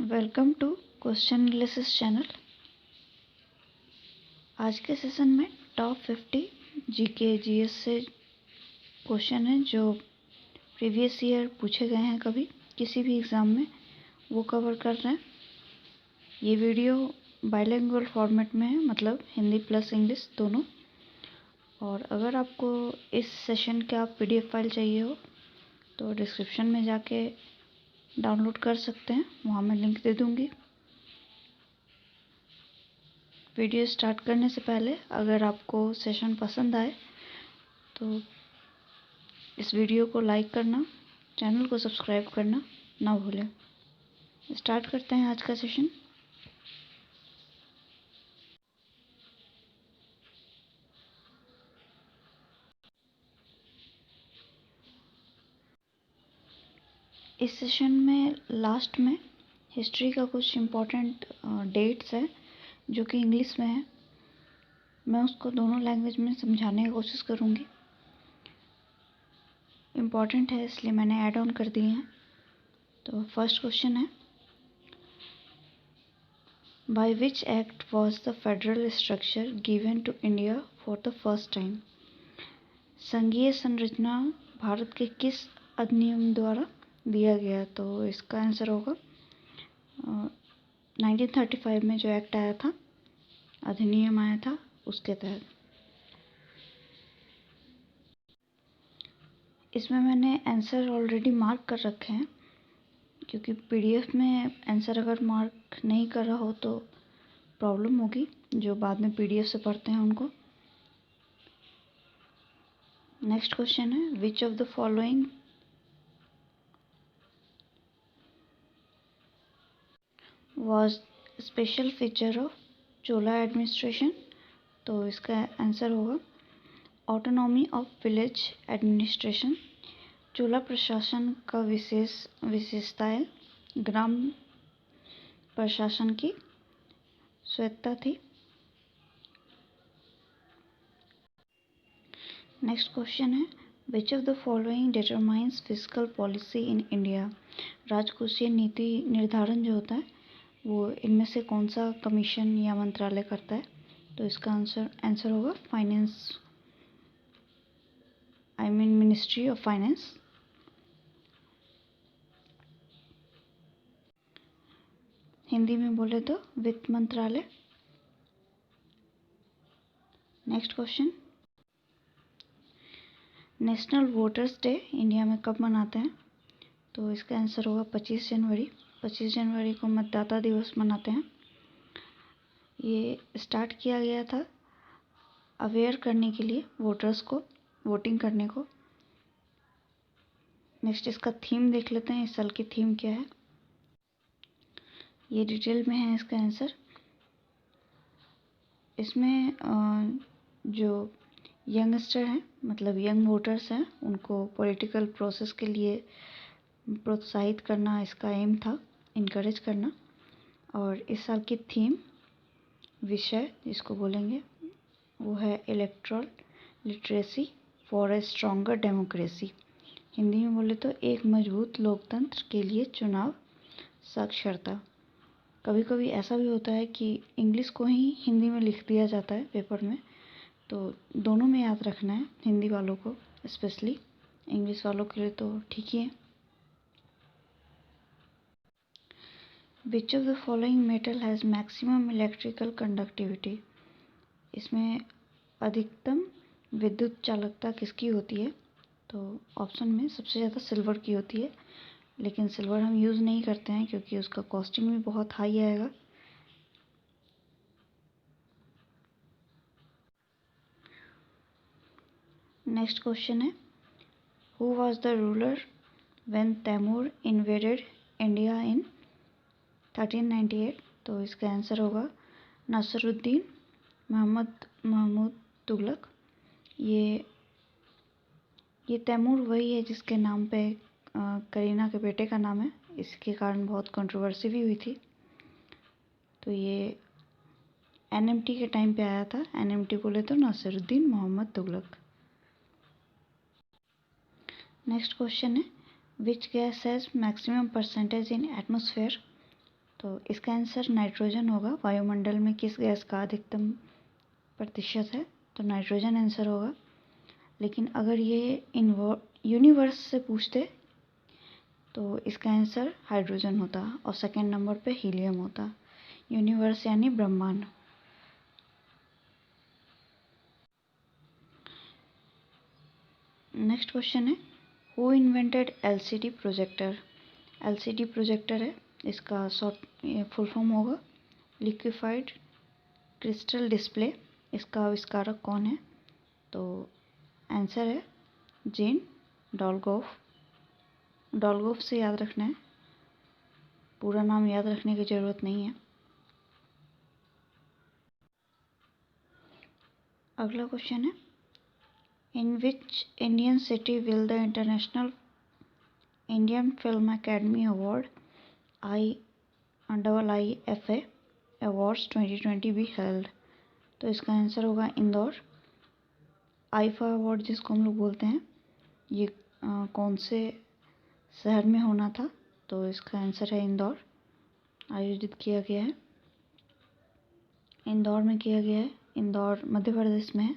Welcome to question analysis channel. आज के session में टॉप 50 जीके जीएस से क्वेश्चन हैं जो प्रीवियस ईयर पूछे गए हैं कभी किसी भी एग्ज़ाम में, वो कवर कर रहे हैं। ये वीडियो बाइलिंगुअल फॉर्मेट में है, मतलब हिंदी प्लस इंग्लिश दोनों। और अगर आपको इस सेशन का PDF फाइल चाहिए हो तो डिस्क्रिप्शन में जाके डाउनलोड कर सकते हैं, वहाँ मैं लिंक दे दूँगी। वीडियो स्टार्ट करने से पहले अगर आपको सेशन पसंद आए तो इस वीडियो को लाइक करना, चैनल को सब्सक्राइब करना ना भूलें। स्टार्ट करते हैं आज का सेशन। इस सेशन में लास्ट में हिस्ट्री का कुछ इम्पोर्टेंट डेट्स है जो कि इंग्लिश में है। मैं उसको दोनों लैंग्वेज में समझाने की कोशिश करूँगी। इम्पॉर्टेंट है इसलिए मैंने ऐड ऑन कर दिए हैं। तो फर्स्ट क्वेश्चन है, by which act was the federal structure given to India for the first time? संघीय संरचना भारत के किस अधिनियम द्वारा दिया गया? तो इसका आंसर होगा 1935 में जो एक्ट आया था, अधिनियम आया था, उसके तहत। इसमें मैंने आंसर ऑलरेडी मार्क कर रखे हैं क्योंकि PDF में आंसर अगर मार्क नहीं कर रहा हो तो प्रॉब्लम होगी जो बाद में PDF से पढ़ते हैं उनको। नेक्स्ट क्वेश्चन है, विच of the following was special feature of Chola administration? तो इसका आंसर होगा ऑटोनॉमी ऑफ विलेज एडमिनिस्ट्रेशन। चोला प्रशासन का विशेषता है ग्राम प्रशासन की स्वायत्तता थी। नेक्स्ट क्वेश्चन है, विच of the following determines fiscal policy in India? राजकोषीय नीति निर्धारण जो होता है वो इनमें से कौन सा कमीशन या मंत्रालय करता है? तो इसका आंसर होगा finance, ministry of finance. Hindi में बोले तो वित्त मंत्रालय। Next question, national voters day India में कब मनाते हैं? तो इसका आंसर होगा 25 जनवरी। 25 जनवरी को मतदाता दिवस मनाते हैं। ये स्टार्ट किया गया था अवेयर करने के लिए वोटर्स को वोटिंग करने को। नेक्स्ट इसका थीम देख लेते हैं, इस साल की थीम क्या है। ये डिटेल में है इसका आंसर। इसमें जो यंगस्टर हैं, मतलब यंग वोटर्स हैं, उनको पॉलिटिकल प्रोसेस के लिए प्रोत्साहित करना इसका एम था, इनकरेज करना। और इस साल की थीम, विषय जिसको बोलेंगे, वो है electoral literacy for a stronger democracy. Hindi में बोले तो एक मजबूत लोकतंत्र के लिए चुनाव साक्षरता। कभी कभी ऐसा भी होता है कि इंग्लिश को ही हिंदी में लिख दिया जाता है पेपर में, तो दोनों में याद रखना है, हिंदी वालों को स्पेशली, इंग्लिश वालों के लिए तो ठीक ही है। विच of the following metal has maximum electrical conductivity? इसमें अधिकतम विद्युत चालकता किसकी होती है? तो ऑप्शन में सबसे ज़्यादा सिल्वर की होती है, लेकिन सिल्वर हम यूज़ नहीं करते हैं क्योंकि उसका कॉस्टिंग भी बहुत हाई आएगा। नेक्स्ट क्वेश्चन है, who was the ruler when Timur invaded India in 1398? तो इसका आंसर होगा नसरुद्दीन महमूद तुगलक। ये तैमूर वही है जिसके नाम पे करीना के बेटे का नाम है, इसके कारण बहुत कंट्रोवर्सी भी हुई थी। तो ये NMT के टाइम पे आया था। NMT बोले तो नसरुद्दीन मोहम्मद तुगलक। नेक्स्ट क्वेश्चन है, which gas has maximum percentage in atmosphere? तो इसका आंसर नाइट्रोजन होगा। वायुमंडल में किस गैस का अधिकतम प्रतिशत है, तो नाइट्रोजन आंसर होगा। लेकिन अगर ये यूनिवर्स से पूछते तो इसका आंसर हाइड्रोजन होता और सेकंड नंबर पे हीलियम होता। यूनिवर्स यानी ब्रह्मांड। नेक्स्ट क्वेश्चन है, who invented LCD projector. LCD projector है, इसका शॉर्ट फुल फॉर्म होगा लिक्विफाइड क्रिस्टल डिस्प्ले। इसका आविष्कारक कौन है, तो आंसर है जेन डॉल्गोफ। डॉल्गोफ से याद रखना है, पूरा नाम याद रखने की ज़रूरत नहीं है। अगला क्वेश्चन है, in which Indian city will the International Indian Film Academy award IIIFA awards 2020 be held. तो इसका आंसर होगा इंदौर। आईफा अवार्ड जिसको हम लोग बोलते हैं, ये कौन से शहर में होना था, तो इसका आंसर है इंदौर। आयोजित किया गया है, इंदौर में किया गया है। इंदौर मध्य प्रदेश में है।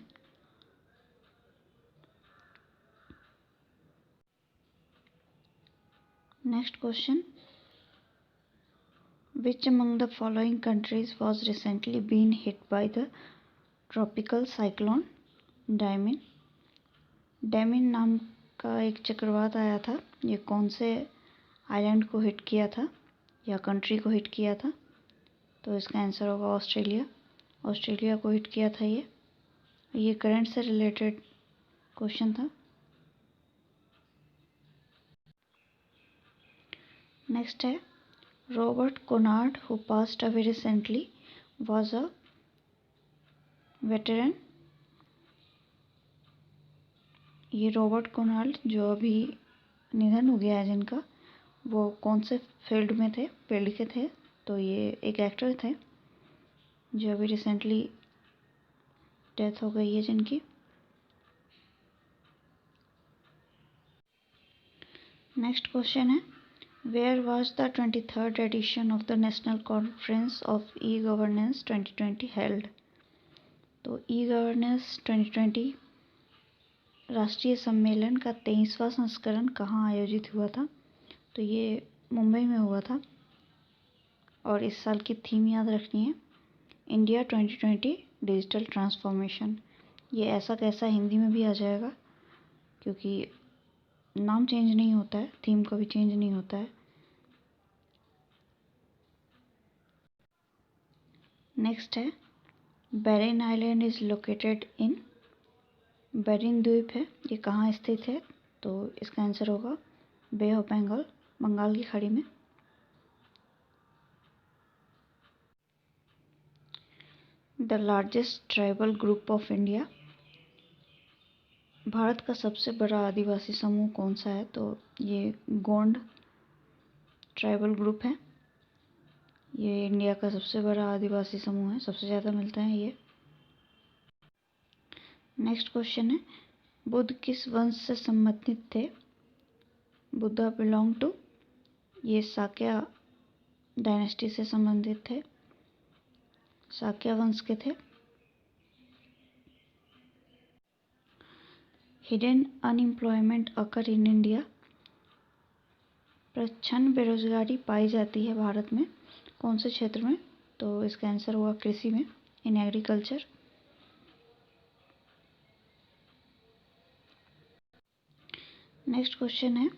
Next question, which among the following countries was recently been hit by the tropical cyclone Damien. Damien नाम का एक चक्रवात आया था, ये कौन से आइलैंड को हिट किया था या कंट्री को हिट किया था, तो इसका आंसर होगा ऑस्ट्रेलिया। ऑस्ट्रेलिया को हिट किया था ये करंट से रिलेटेड क्वेश्चन था। नेक्स्ट है, Robert Konrad who passed away recently was a veteran. ये रॉबर्ट कोनार्ड जो अभी निधन हो गया है जिनका, वो कौन से फील्ड में थे, फील्ड के थे, तो ये एक एक्टर थे जो अभी रिसेंटली डेथ हो गई है जिनकी। नेक्स्ट क्वेश्चन है, where was the 23rd edition of the national conference of e governance 2020 हेल्ड। तो ई गवर्नेंस 2020 राष्ट्रीय सम्मेलन का 23वां संस्करण कहाँ आयोजित हुआ था, तो ये मुंबई में हुआ था। और इस साल की थीम याद रखनी है, इंडिया 2020 डिजिटल ट्रांसफॉर्मेशन। ये ऐसा कैसा हिंदी में भी आ जाएगा, क्योंकि नाम चेंज नहीं होता है, थीम कभी चेंज नहीं होता है। नेक्स्ट है, बेरिन आइलैंड इज लोकेटेड इन। बेरिन द्वीप है, ये कहाँ स्थित है, तो इसका आंसर होगा बे ऑफ बंगाल, बंगाल की खाड़ी में। The largest tribal group of India. Bharat का सबसे बड़ा आदिवासी समूह कौन सा है, तो ये गोंड ट्राइबल ग्रुप है। ये इंडिया का सबसे बड़ा आदिवासी समूह है, सबसे ज़्यादा मिलते हैं ये। नेक्स्ट क्वेश्चन है, बुद्ध किस वंश से संबंधित थे। बुद्धा बिलोंग टू, ये साक्या डायनेस्टी से संबंधित थे, साक्या वंश के थे। Hidden unemployment occur in India. प्रच्छन्न बेरोजगारी पाई जाती है भारत में कौन से क्षेत्र में, तो इसका आंसर होगा कृषि में, इन एग्रीकल्चर। नेक्स्ट क्वेश्चन है,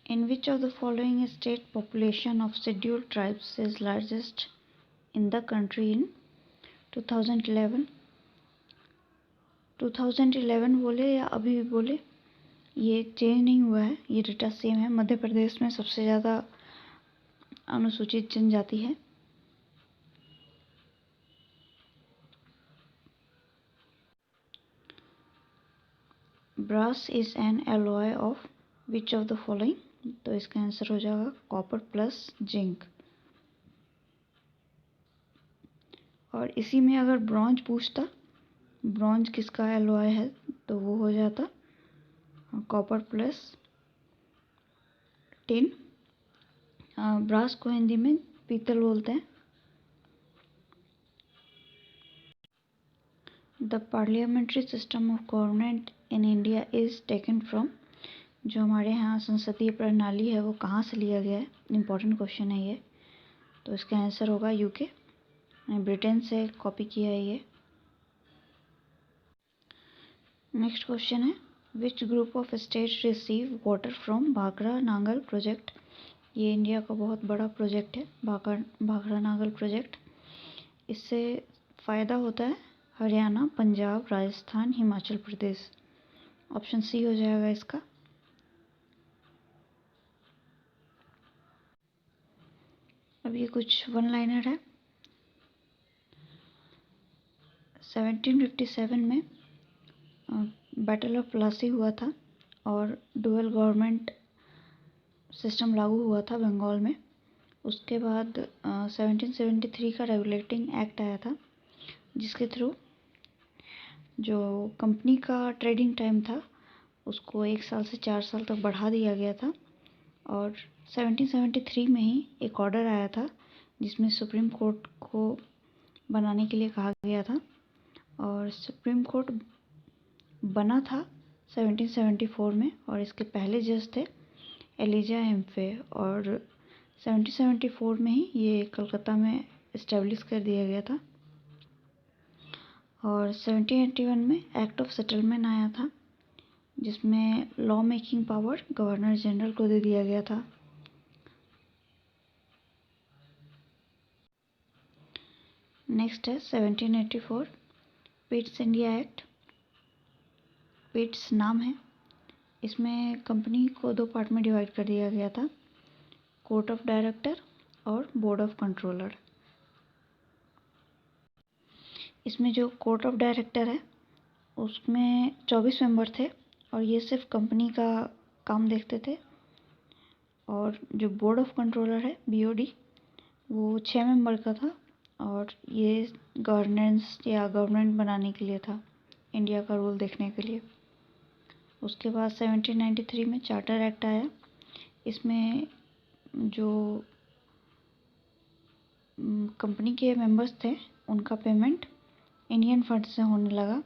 in which of the following state population of scheduled tribes is largest in the country in 2011। 2011 बोले या अभी भी बोले, ये चेंज नहीं हुआ है, ये डेटा सेम है। मध्य प्रदेश में सबसे ज़्यादा अनुसूचित जनजाति है। Brass is an alloy of which of the following, तो इसका आंसर हो जाएगा कॉपर प्लस जिंक। और इसी में अगर ब्रॉन्ज पूछता, ब्रॉन्ज किसका एलॉय है, तो वो हो जाता कॉपर प्लस टिन। ब्रास को हिंदी में पीतल बोलते हैं। The parliamentary system of government in India is taken from, जो हमारे यहाँ संसदीय प्रणाली है वो कहाँ से लिया गया है, इम्पोर्टेंट क्वेश्चन है ये। तो इसका आंसर होगा यूके, ब्रिटेन से कॉपी किया है ये। नेक्स्ट क्वेश्चन है, which group of state receive water from Bhakra Nangal project. ये इंडिया का बहुत बड़ा प्रोजेक्ट है, भाखड़ा नांगल प्रोजेक्ट। इससे फ़ायदा होता है हरियाणा, पंजाब, राजस्थान, हिमाचल प्रदेश। ऑप्शन सी हो जाएगा इसका। अब ये कुछ वन लाइनर है। 1757 में बैटल ऑफ प्लासी हुआ था और डुअल गवर्नमेंट सिस्टम लागू हुआ था बंगाल में। उसके बाद 1773 का रेगुलेटिंग एक्ट आया था, जिसके थ्रू जो कंपनी का ट्रेडिंग टाइम था उसको 1 साल से 4 साल तक बढ़ा दिया गया था। और 1773 में ही एक ऑर्डर आया था जिसमें सुप्रीम कोर्ट को बनाने के लिए कहा गया था, और सुप्रीम कोर्ट बना था 1774 में। और इसके पहले जज थे एलिजा हेम्फे, और 1774 में ही ये कलकत्ता में इस्टेब्लिश कर दिया गया था। और 1781 में एक्ट ऑफ सेटलमेंट आया था, जिसमें law making power governor general को दे दिया गया था। नेक्स्ट है 1784 पिट्स इंडिया एक्ट। पिट्स नाम है। इसमें कंपनी को 2 पार्ट में डिवाइड कर दिया गया था, कोर्ट ऑफ डायरेक्टर और बोर्ड ऑफ कंट्रोलर। इसमें जो कोर्ट ऑफ डायरेक्टर है उसमें 24 मेंबर थे और ये सिर्फ कंपनी का काम देखते थे। और जो बोर्ड ऑफ कंट्रोलर है BOD, वो 6 मेंबर का था और ये गवर्नेंस या गवर्नमेंट बनाने के लिए था, इंडिया का रूल देखने के लिए। उसके बाद 1793 में चार्टर एक्ट आया। इसमें जो कंपनी के मेंबर्स थे उनका पेमेंट इंडियन फंड से होने लगा।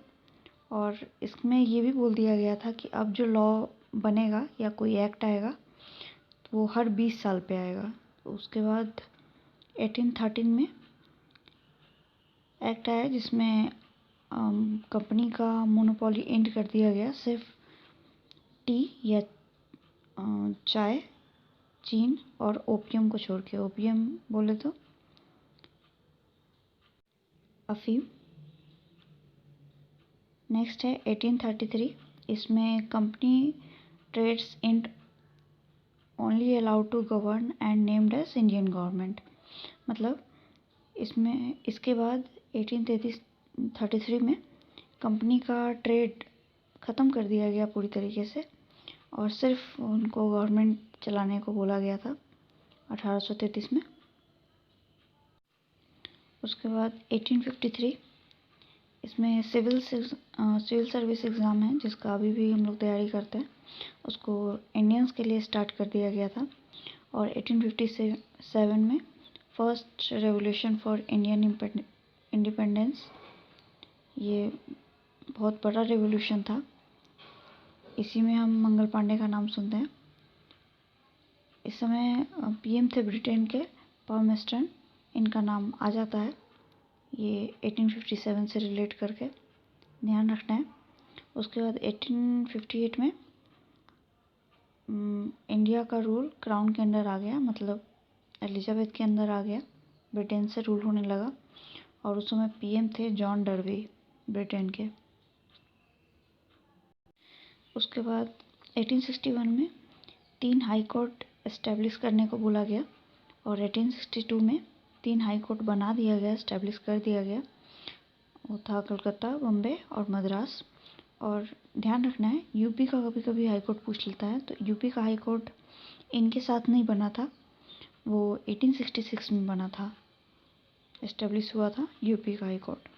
और इसमें ये भी बोल दिया गया था कि अब जो लॉ बनेगा या कोई एक्ट आएगा तो वो हर 20 साल पे आएगा। तो उसके बाद 1813 में एक्ट आया जिसमें कंपनी का मोनोपोली एंड कर दिया गया, सिर्फ टी या चाय, चीन और ओपियम को छोड़ के। ओपियम बोले तो अफीम। नेक्स्ट है 1833। इसमें company trades in only allowed to govern and named as Indian government. मतलब इसमें इसके बाद 1833 में कंपनी का ट्रेड ख़त्म कर दिया गया पूरी तरीके से और सिर्फ उनको गवर्नमेंट चलाने को बोला गया था 1833 में। उसके बाद 1853 इसमें सिविल सर्विस एग्ज़ाम है जिसका अभी भी हम लोग तैयारी करते हैं, उसको इंडियंस के लिए स्टार्ट कर दिया गया था। और 1857 में first revolution for Indian independence, ये बहुत बड़ा रेवोल्यूशन था। इसी में हम मंगल पांडे का नाम सुनते हैं। इस समय PM थे ब्रिटेन के पाल्मेस्टन, इनका नाम आ जाता है ये 1857 से रिलेट करके, ध्यान रखना है। उसके बाद 1858 में इंडिया का रूल क्राउन के अंदर आ गया, मतलब एलिजाबेथ के अंदर आ गया, ब्रिटेन से रूल होने लगा। और उस समय PM थे जॉन डरबी, ब्रिटेन के। उसके बाद 1861 में 3 हाई कोर्ट इस्टेब्लिश करने को बोला गया और 1862 में 3 हाई कोर्ट बना दिया गया, इस्टेब्लिश कर दिया गया। वो था कलकत्ता, बम्बे और मद्रास। और ध्यान रखना है यूपी का कभी कभी हाई कोर्ट पूछ लेता है, तो यूपी का हाई कोर्ट इनके साथ नहीं बना था, वो 1866 में बना था, इस्टेब्लिश हुआ था यूपी का हाई कोर्ट।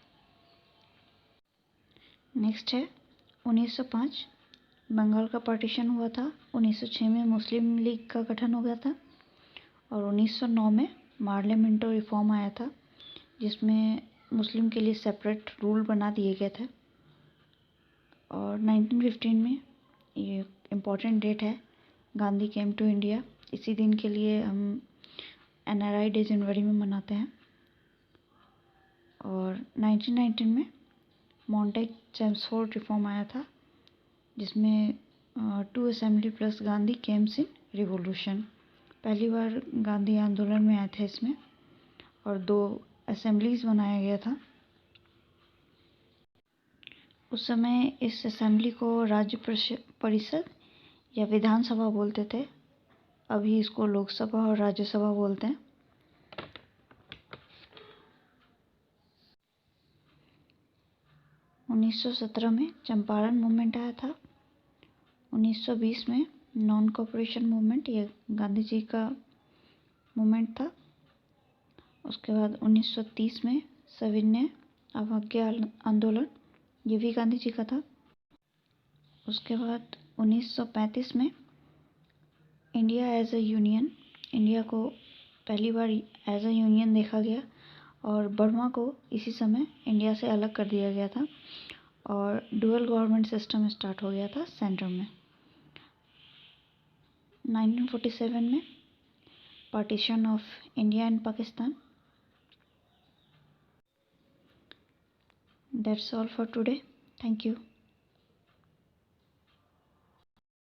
नेक्स्ट है 1905 बंगाल का पार्टीशन हुआ था। 1906 में मुस्लिम लीग का गठन हो गया था और 1909 में पार्लियामेंटो रिफॉर्म आया था जिसमें मुस्लिम के लिए सेपरेट रूल बना दिए गए थे। और 1915 में, ये इम्पॉर्टेंट डेट है, गांधी केम टू इंडिया। इसी दिन के लिए हम NRI डे जनवरी में मनाते हैं। और 1919 में मॉन्टेग चेम्सफोर्ड रिफॉर्म आया था जिसमें 2 असेंबली प्लस गांधी केम्स इन रिवोल्यूशन। पहली बार गांधी आंदोलन में आए थे इसमें, और 2 असेंबलीज बनाया गया था। उस समय इस असेंबली को राज्य परिषद या विधानसभा बोलते थे। अभी इसको लोकसभा और राज्यसभा बोलते हैं। उन्नीस 1917 में चंपारण मूवमेंट आया था। 1920 में नॉन कोऑपरेशन मूवमेंट, ये गांधी जी का मूवमेंट था। उसके बाद 1930 में सविनय अवज्ञा आंदोलन, ये भी गांधी जी का था। उसके बाद 1935 में India as a union, India को पहली बार एज अ यूनियन देखा गया और बर्मा को इसी समय इंडिया से अलग कर दिया गया था और डुअल गवर्नमेंट सिस्टम स्टार्ट हो गया था सेंटर में। 1947 में partition of India and Pakistan. That's all for today. Thank you.